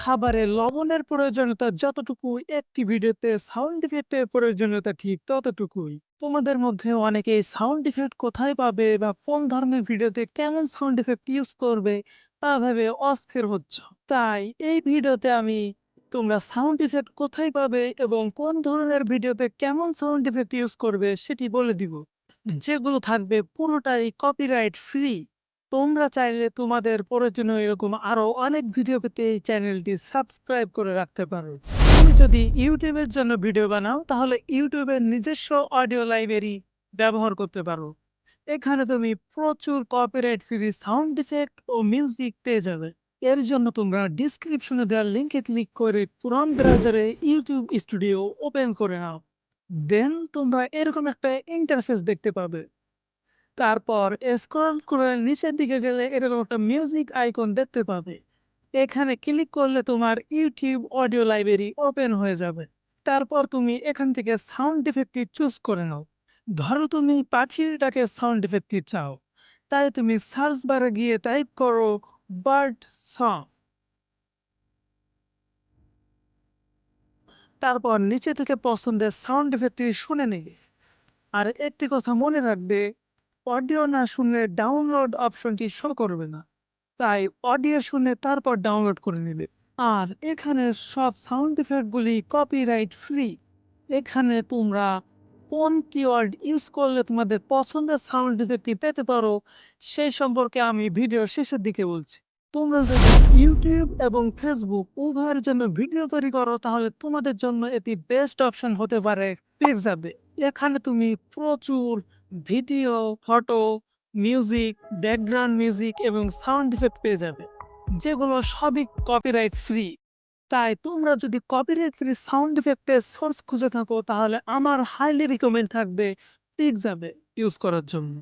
খাবারে লবণের প্রয়োজনীয়তা যতটুকু একটি ভিডিওতে সাউন্ড ইফেক্টের প্রয়োজনীয়তা ঠিক ততটুকুই। তোমাদের মধ্যে অনেকেই সাউন্ড ইফেক্ট কোথায় পাবে বা কোন ধরনের ভিডিওতে কেমন সাউন্ড ইফেক্ট ইউজ করবে তা ভেবে অস্থির হচ্ছ। তাই এই ভিডিওতে আমি তোমরা সাউন্ড ইফেক্ট কোথায় পাবে এবং কোন ধরনের ভিডিওতে কেমন সাউন্ড ইফেক্ট ইউজ করবে সেটি বলে দিব, যেগুলো থাকবে পুরোটাই কপিরাইট ফ্রি। তোমরা চাইলে তোমাদের প্রয়োজনীয় এরকম আরো অনেক ভিডিও পেতে এই চ্যানেলটি সাবস্ক্রাইব করে রাখতে পারো। তুমি যদি ইউটিউবের জন্য ভিডিও বানাও তাহলে ইউটিউবের নিজস্ব অডিও লাইব্রেরি ব্যবহার করতে পারো। এখানে তুমি প্রচুর কপিরাইট ফ্রি সাউন্ড ইফেক্ট ও মিউজিক পেয়ে যাবে। এর জন্য তোমরা ডিসক্রিপশনে দেওয়া লিঙ্কে ক্লিক করে ক্রোম ব্রাউজারে ইউটিউব স্টুডিও ওপেন করে নাও। দেন তোমরা এরকম একটা ইন্টারফেস দেখতে পাবে। তারপর স্ক্রল করে নিচের দিকে গেলে এরকম একটা মিউজিক আইকন দেখতে পাবে। এখানে ক্লিক করলে তোমার ইউটিউব অডিও লাইব্রেরি ওপেন হয়ে যাবে। তারপর তুমি এখান থেকে সাউন্ড ইফেক্টটি চুজ করে নাও। ধরো তুমি পাখির ডাকে সাউন্ড ইফেক্টটি চাও, তাই তুমি সার্চ বারে গিয়ে টাইপ করো বার্ড সং। তারপর নিচে থেকে পছন্দের সাউন্ড ইফেক্টটি শুনে নেবে। আর একটি কথা মনে রাখবে, অডিও না শুনলে ডাউনলোড অপশনটি শো করবে না। তাই অডিও শুনে তারপর ডাউনলোড করে নেবে। আর এখানে সব সাউন্ড ইফেক্টগুলি কপিরাইট ফ্রি। এখানে তোমরা কোন কিওয়ার্ড ইউজ করলে তোমাদের পছন্দের সাউন্ড ইফেক্টটি পেতে পারো সেই সম্পর্কে আমি ভিডিওর শেষের দিকে বলছি। তোমরা যদি ইউটিউব এবং ফেসবুক উভয়ের জন্য ভিডিও তৈরি করো তাহলে তোমাদের জন্য এটি বেস্ট অপশন হতে পারে পিক্সাবে। এখানে তুমি প্রচুর video, photo, music, background music এবং সাউন্ড ইফেক্ট পেয়ে যাবে, যেগুলো সবই কপিরাইট ফ্রি। তাই তোমরা যদি কপিরাইট ফ্রি সাউন্ড ইফেক্টের সোর্স খুঁজে থাকো তাহলে আমার হাইলি রিকমেন্ড থাকবে পিক্সাবে ইউজ করার জন্য।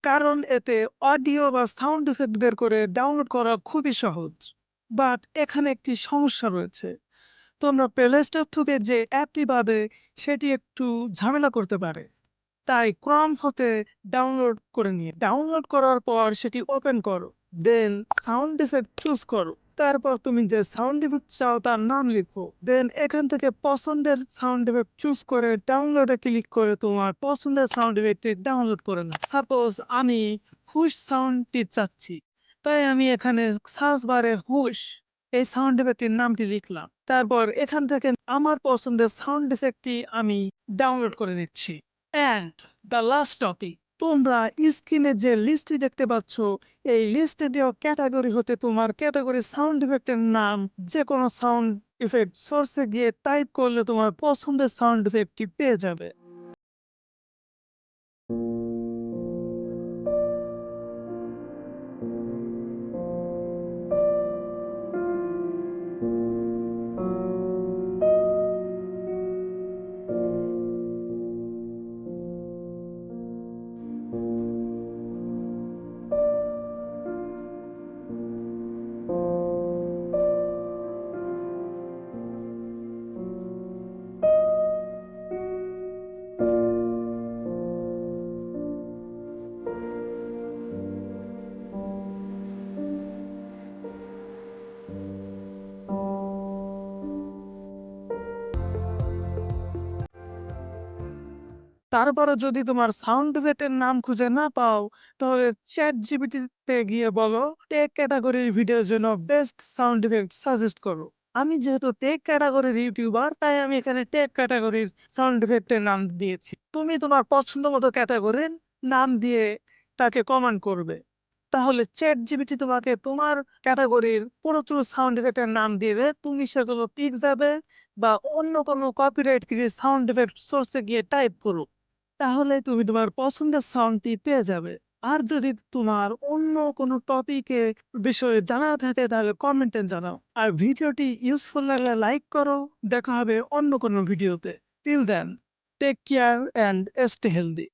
কারণ এতে অডিও বা সাউন্ড ইফেক্ট বের করে ডাউনলোড করা খুবই সহজ। বাট এখানে একটি সমস্যা রয়েছে, তোমরা প্লে স্টোর থেকে যে অ্যাপটি পাবে সেটি একটু ঝামেলা করতে পারে। তাই ক্রম হতে ডাউনলোড করে নিয়ে ডাউনলোড করার পর সেটি ওপেন করো। দেন সাউন্ড ইফেক্ট চুজ করো। তারপর তুমি যে সাউন্ড ইফেক্ট চাও তার নাম লিখো। দেন এখান থেকে পছন্দের সাউন্ড ইফেক্ট চুজ করে ডাউনলোডে ক্লিক করে তোমার পছন্দের সাউন্ড ইফেক্টটি ডাউনলোড করে নাও। সাপোজ আমি হুশ সাউন্ডটি চাচ্ছি, তাই আমি এখানে সার্চ বারে হুশ এই সাউন্ড ইফেক্টটির নামটি লিখলাম। তারপর এখান থেকে আমার পছন্দের সাউন্ড ইফেক্টটি আমি ডাউনলোড করে নিচ্ছি। অ্যান্ড দ্য লাস্ট টপিক, তোমরা স্ক্রিনে যে লিস্টটি দেখতে পাচ্ছ এই লিস্টে দেওয়া ক্যাটাগরি হতে তোমার ক্যাটাগরি সাউন্ড ইফেক্টের নাম যে কোনো সাউন্ড ইফেক্ট সোর্সে গিয়ে টাইপ করলে তোমার পছন্দের সাউন্ড ইফেক্টটি পেয়ে যাবে। তারপরে যদি তোমার সাউন্ড ইফেক্টের নাম খুঁজে না পাও তাহলে চ্যাট জিপিটিতে গিয়ে বলো টেক ক্যাটাগরির ভিডিওর জন্য বেস্ট সাউন্ড ইফেক্ট সাজেস্ট করো। আমি যেহেতু টেক ক্যাটাগরির ইউটিউবার তাই আমি এখানে টেক ক্যাটাগরির সাউন্ড ইফেক্টের নাম দিয়েছি। তুমি তোমার পছন্দ মতো ক্যাটাগরির নাম দিয়ে তাকে কমান্ড করবে, তাহলে চ্যাট জিপিটি তোমাকে তোমার ক্যাটাগরির প্রচুর সাউন্ড ইফেক্টের নাম দিবে। তুমি সেগুলো পিক্সাবে বা অন্য কোনো কপিরাইট ফ্রি সাউন্ড ইফেক্ট সোর্সে গিয়ে টাইপ করো, তাহলে তুমি তোমার পছন্দের সাউন্ডটি পেয়ে যাবে। আর যদি তোমার অন্য কোনো টপিকে বিষয়ে জানা থাকে তাহলে কমেন্টে জানাও। আর ভিডিওটি ইউজফুল লাগলে লাইক করো। দেখা হবে অন্য কোনো ভিডিওতে। Till then, take care and stay healthy.